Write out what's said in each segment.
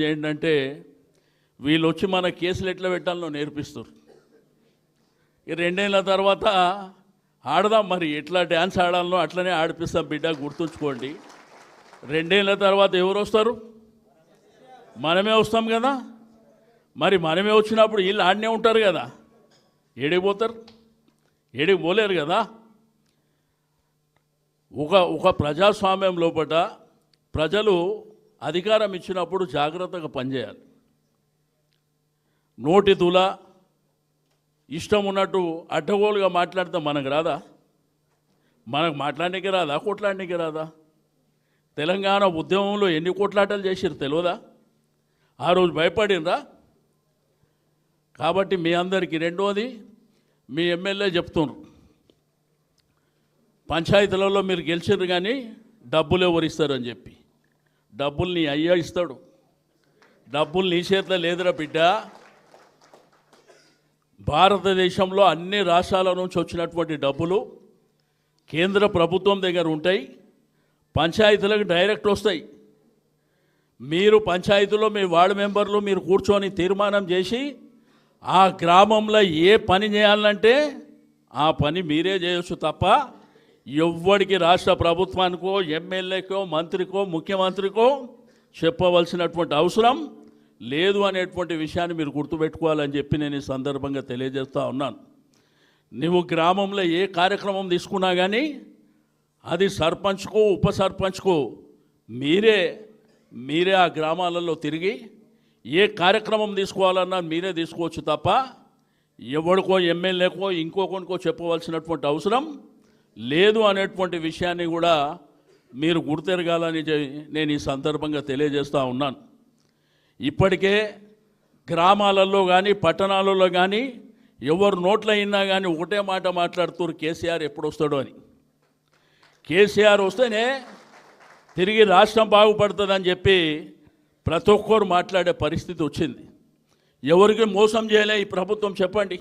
ఏంటంటే వీళ్ళు వచ్చి మన కేసులు ఎట్లా పెట్టాలో నేర్పిస్తారు. ఈ 2 ఏళ్ళ తర్వాత ఆడదాం, మరి ఎట్లా డ్యాన్స్ ఆడాలనో అట్లనే ఆడిపిస్తాం బిడ్డ, గుర్తుంచుకోండి. 2 ఏళ్ళ తర్వాత ఎవరు వస్తారు? మనమే వస్తాం కదా. మరి మనమే వచ్చినప్పుడు వీళ్ళు ఆడనే ఉంటారు కదా, ఏడికి పోతారు? ఏడికి పోలేరు కదా. ఒక ప్రజాస్వామ్యం లోపల ప్రజలు అధికారం ఇచ్చినప్పుడు జాగ్రత్తగా పనిచేయాలి. నోటి తుల ఇష్టం ఉన్నట్టు అడ్డగోలుగా మాట్లాడితే మనకు రాదా? మనకు మాట్లాడడానికి రాదా? కొట్లాడడానికి రాదా? తెలంగాణ ఉద్యమంలో ఎన్ని కొట్లాటలు చేసిరు తెలియదా? ఆ రోజు భయపడినరా? కాబట్టి మీ అందరికీ రెండోది, మీ ఎమ్మెల్యే చెప్తున్నారు, పంచాయతీలలో మీరు గెలిచిర్రు కానీ డబ్బులు ఎవరు ఇస్తారని చెప్పి. డబ్బులు నీ అయ్యా ఇస్తాడు, డబ్బులు నీ చేతిలో లేదురా బిడ్డ. భారతదేశంలో అన్ని రాష్ట్రాల నుంచి వచ్చినటువంటి డబ్బులు కేంద్ర ప్రభుత్వం దగ్గర ఉంటాయి, పంచాయతీలకు డైరెక్ట్ వస్తాయి. మీరు పంచాయతీలో మీ వార్డు మెంబర్లు మీరు కూర్చొని తీర్మానం చేసి ఆ గ్రామంలో ఏ పని చేయాలంటే ఆ పని మీరే చేయొచ్చు తప్ప ఎవ్వడికి రాష్ట్ర ప్రభుత్వానికో ఎమ్మెల్యేకో మంత్రికో ముఖ్యమంత్రికో చెప్పవలసినటువంటి అవసరం లేదు అనేటువంటి విషయాన్ని మీరు గుర్తుపెట్టుకోవాలని చెప్పి నేను ఈ సందర్భంగా తెలియజేస్తూ ఉన్నాను. నువ్వు గ్రామంలో ఏ కార్యక్రమం తీసుకున్నా కానీ అది సర్పంచ్కో ఉప సర్పంచ్కో మీరే ఆ గ్రామాలలో తిరిగి ఏ కార్యక్రమం తీసుకోవాలన్నా మీరే తీసుకోవచ్చు తప్ప ఎవడికో ఎమ్మెల్యేకో ఇంకొకరికో చెప్పవలసినటువంటి అవసరం లేదు అనేటువంటి విషయాన్ని కూడా మీరు గుర్తెరగాలని నేను ఈ సందర్భంగా తెలియజేస్తూ ఉన్నాను. ఇప్పటికే గ్రామాలలో కానీ పట్టణాలలో కానీ ఎవరు నోట్ల అయినా కానీ ఒకటే మాట మాట్లాడుతున్నారు, కేసీఆర్ ఎప్పుడు వస్తాడో అని. కేసీఆర్ వస్తేనే తిరిగి రాష్ట్రం బాగుపడుతుందని చెప్పి ప్రతి ఒక్కరు మాట్లాడే పరిస్థితి వచ్చింది. ఎవరికి మోసం చేయలే ఈ ప్రభుత్వం చెప్పండి.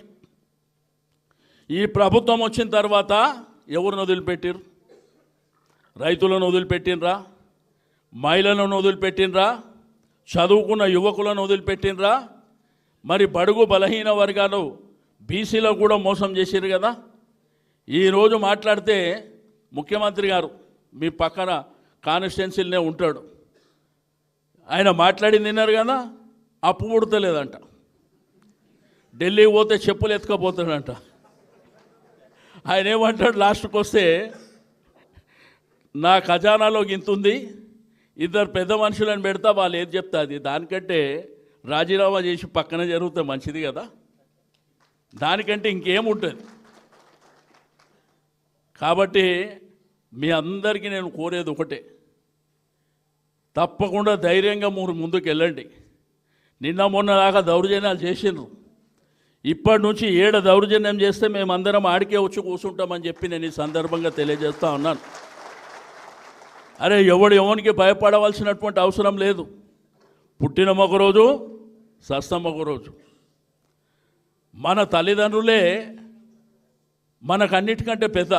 ఈ ప్రభుత్వం వచ్చిన తర్వాత ఎవరిని వదిలిపెట్టిర్రు? రైతులను వదిలిపెట్టినరా? మహిళలను వదిలిపెట్టినరా? చదువుకున్న యువకులను వదిలిపెట్టినరా? మరి బడుగు బలహీన వర్గాలు బీసీలో కూడా మోసం చేసిరు కదా. ఈరోజు మాట్లాడితే ముఖ్యమంత్రి గారు మీ పక్కన కాన్స్టిట్యున్సీలనే ఉంటాడు, ఆయన మాట్లాడింది విన్నారు కదా, అప్పు పుడతలేదంట, ఢిల్లీకి పోతే చెప్పులు ఎత్తుకపోతాడంట. ఆయన ఏమంటాడు లాస్ట్కి వస్తే, నా ఖజానాలో గింతుంది, 2 పెద్ద మనుషులను పెడతా, వాళ్ళు ఏది చెప్తా అది, దానికంటే రాజీనామా చేసి పక్కన జరిగితే మంచిది కదా, దానికంటే ఇంకేముంటుంది. కాబట్టి మీ అందరికీ నేను కోరేది ఒకటే, తప్పకుండా ధైర్యంగా మీరు ముందుకు వెళ్ళండి. నిన్న మొన్న దాకా దౌర్జన్యాలు చేసిండ్రు, ఇప్పటి నుంచి 7 దౌర్జన్యం చేస్తే మేమందరం ఆడికే వచ్చి కూర్చుంటామని చెప్పి నేను ఈ సందర్భంగా తెలియజేస్తూ ఉన్నాను. అరే ఎవరికి భయపడవలసినటువంటి అవసరం లేదు. పుట్టిన ఒకరోజు సస్తం ఒకరోజు. మన తల్లిదండ్రులే మనకన్నిటికంటే పెద్ద.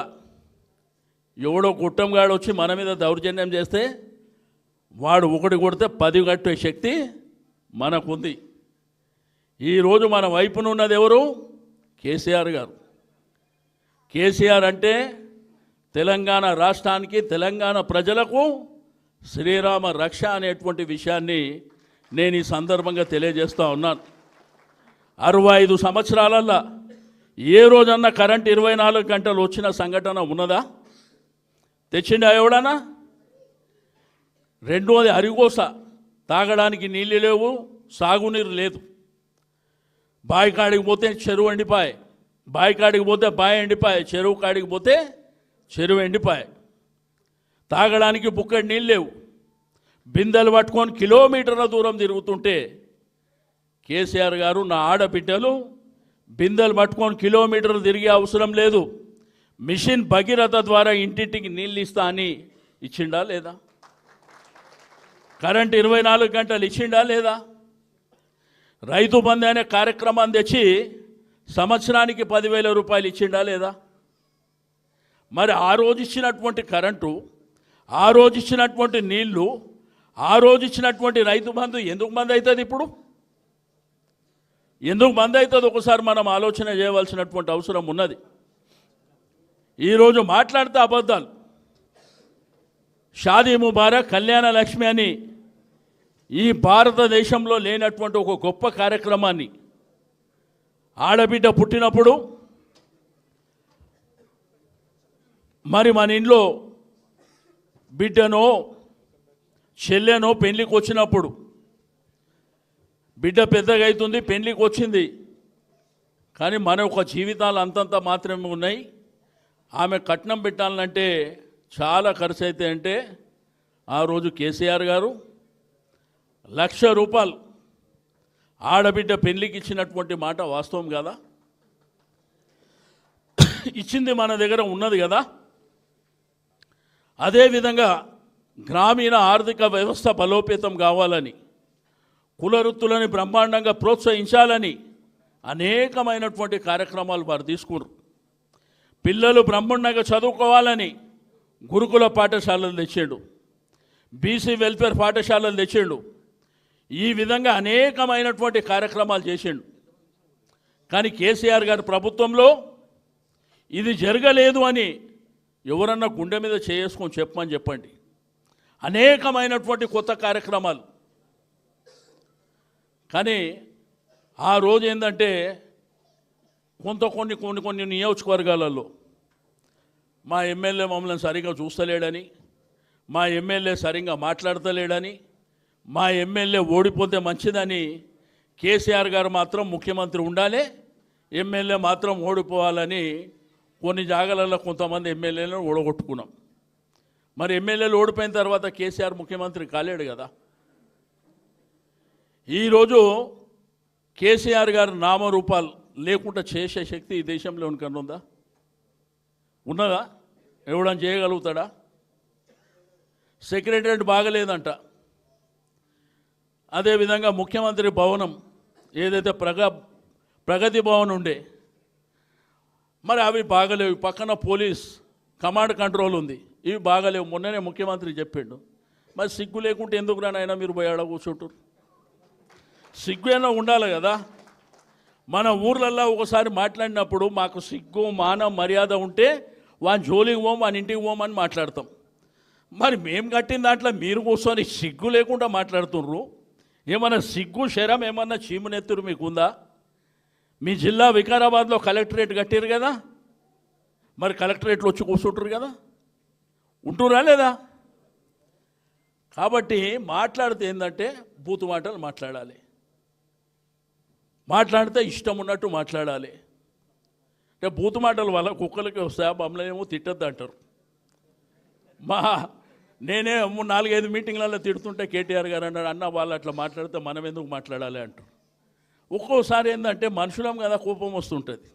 ఎవడో కుట్టంగాడు వచ్చి మన మీద దౌర్జన్యం చేస్తే వాడు 1 కొడితే 10 కట్టే శక్తి మనకుంది. ఈరోజు మన వైపున ఉన్నది ఎవరు? కేసీఆర్ గారు. కేసీఆర్ అంటే తెలంగాణ రాష్ట్రానికి, తెలంగాణ ప్రజలకు శ్రీరామ రక్ష అనేటువంటి విషయాన్ని నేను ఈ సందర్భంగా తెలియజేస్తూ ఉన్నాను. 65 సంవత్సరాలల్లో ఏ రోజన్నా కరెంట్ 24 గంటలు వచ్చిన సంఘటన ఉన్నదా? తెచ్చిండా ఎవడన్నా? రెండోది అరిగోస, తాగడానికి నీళ్ళు లేవు, సాగునీరు లేదు. బావి కాడికి పోతే చెరువు ఎండిపాయ, బావి కాడికి పోతే బావి ఎండిపాయ, చెరువు కాడికి పోతే చెరువు ఎండిపాయ. తాగడానికి బుక్కడి నీళ్ళు లేవు. బిందెలు పట్టుకొని కిలోమీటర్ల దూరం తిరుగుతుంటే కేసీఆర్ గారు, నా ఆడబిడ్డలు బిందెలు పట్టుకొని కిలోమీటర్లు తిరిగే అవసరం లేదు, మిషన్ భగీరథ ద్వారా ఇంటింటికి నీళ్ళు ఇస్తా అని ఇచ్చిండా లేదా? కరెంట్ 24 గంటలు ఇచ్చిండా లేదా? రైతు బంధు అనే కార్యక్రమాన్ని తెచ్చి సంవత్సరానికి 10,000 రూపాయలు ఇచ్చిండా లేదా? మరి ఆ రోజు ఇచ్చినటువంటి కరెంటు, ఆ రోజు ఇచ్చినటువంటి నీళ్లు, ఆ రోజు ఇచ్చినటువంటి రైతు బంధు ఎందుకు బంద్ అవుతుంది ఇప్పుడు? ఎందుకు బంద్ అవుతుంది? ఒకసారి మనం ఆలోచన చేయవలసినటువంటి అవసరం ఉన్నది. ఈరోజు మాట్లాడితే అబద్ధాలు. షాదీ ముబారక్, కళ్యాణ లక్ష్మి అని ఈ భారతదేశంలో లేనటువంటి ఒక గొప్ప కార్యక్రమాన్ని ఆడబిడ్డ పుట్టినప్పుడు మరి మన ఇంట్లో బిడ్డనో చెల్లెనో పెళ్ళికి వచ్చినప్పుడు బిడ్డ పెద్దగా అవుతుంది, పెళ్ళికి వచ్చింది, కానీ మన ఒక జీవితాలు అంతంత మాత్రమే ఉన్నాయి. ఆమె కట్నం పెట్టాలంటే చాలా ఖర్చు అయితే అంటే ఆ రోజు కేసీఆర్ గారు ₹1,00,000 ఆడబిడ్డ పెళ్ళికి ఇచ్చినటువంటి మాట వాస్తవం కదా? ఇచ్చింది మన దగ్గర ఉన్నది కదా. అదేవిధంగా గ్రామీణ ఆర్థిక వ్యవస్థ బలోపేతం కావాలని, కుల వృత్తులని బ్రహ్మాండంగా ప్రోత్సహించాలని అనేకమైనటువంటి కార్యక్రమాలు వారు తీసుకున్నారు. పిల్లలు బ్రహ్మాండంగా చదువుకోవాలని గురుకుల పాఠశాలలు తెచ్చాడు, బీసీ వెల్ఫేర్ పాఠశాలలు తెచ్చాడు. ఈ విధంగా అనేకమైనటువంటి కార్యక్రమాలు చేసిండు. కానీ కేసీఆర్ గారి ప్రభుత్వంలో ఇది జరగలేదు అని ఎవరన్నా గుండె మీద చేసుకొని చెప్పమని చెప్పండి. అనేకమైనటువంటి కొత్త కార్యక్రమాలు. కానీ ఆ రోజు ఏంటంటే కొన్ని నియోజకవర్గాలలో మా ఎమ్మెల్యే మమ్మల్ని సరిగ్గా చూస్తలేడని, మా ఎమ్మెల్యే సరిగ్గా మాట్లాడతలేడని, మా ఎమ్మెల్యే ఓడిపోతే మంచిదని కేసీఆర్ గారు మాత్రం ముఖ్యమంత్రి ఉండాలి, ఎమ్మెల్యే మాత్రం ఓడిపోవాలని కొన్ని జాగాలలో కొంతమంది ఎమ్మెల్యేలను ఓడగొట్టుకున్నాం. మరి ఎమ్మెల్యేలు ఓడిపోయిన తర్వాత కేసీఆర్ ముఖ్యమంత్రి కాలేడు కదా. ఈరోజు కేసీఆర్ గారి నామరూపాలు లేకుండా చేసే శక్తి ఈ దేశంలో ఎవరికన్నా ఉందా? ఉన్నదా? ఎవడని చేయగలుగుతాడా? సెక్రటరేట్ బాగలేదంట. అదేవిధంగా ముఖ్యమంత్రి భవనం ఏదైతే ప్రగతి భవన్ ఉండే మరి అవి బాగలేవు. పక్కన పోలీస్ కమాండ్ కంట్రోల్ ఉంది, ఇవి బాగలేవు. మొన్ననే ముఖ్యమంత్రి చెప్పిండు. మరి సిగ్గు లేకుంటే ఎందుకు రానైనా మీరు పోయి ఆడ కూర్చుంటారు? సిగ్గు అయినా ఉండాలి కదా. మన ఊర్లల్లో ఒకసారి మాట్లాడినప్పుడు మాకు సిగ్గు మానం మర్యాద ఉంటే వాని జోలికి పోం, వాని ఇంటికి పోమని మాట్లాడతాం. మరి మేము కట్టిన దాంట్లో మీరు కూర్చొని సిగ్గు లేకుండా మాట్లాడుతుర్రు. ఏమన్నా సిగ్గు శరం ఏమన్నా చీమునెత్తురు మీకుందా? మీ జిల్లా వికారాబాద్లో కలెక్టరేట్ కట్టారు కదా, మరి కలెక్టరేట్లో వచ్చి కూర్చుంటారు కదా, ఉంటురా లేదా? కాబట్టి మాట్లాడితే ఏంటంటే బూతు మాటలు మాట్లాడాలి, మాట్లాడితే ఇష్టం ఉన్నట్టు మాట్లాడాలి. అంటే బూతు మాటల వల్ల కుక్కలకి వస్తాయా, మమ్మల్ని ఏమో తిట్టద్దు అంటారు. నేనే 4-5 మీటింగ్లలో తిడుతుంటే కేటీఆర్ గారు అన్నాడు, అన్న వాళ్ళు అట్లా మాట్లాడితే మనం ఎందుకు మాట్లాడాలి అంటారు. ఒక్కోసారి ఏంటంటే మనుషులం కదా, కోపం వస్తుంటుంది.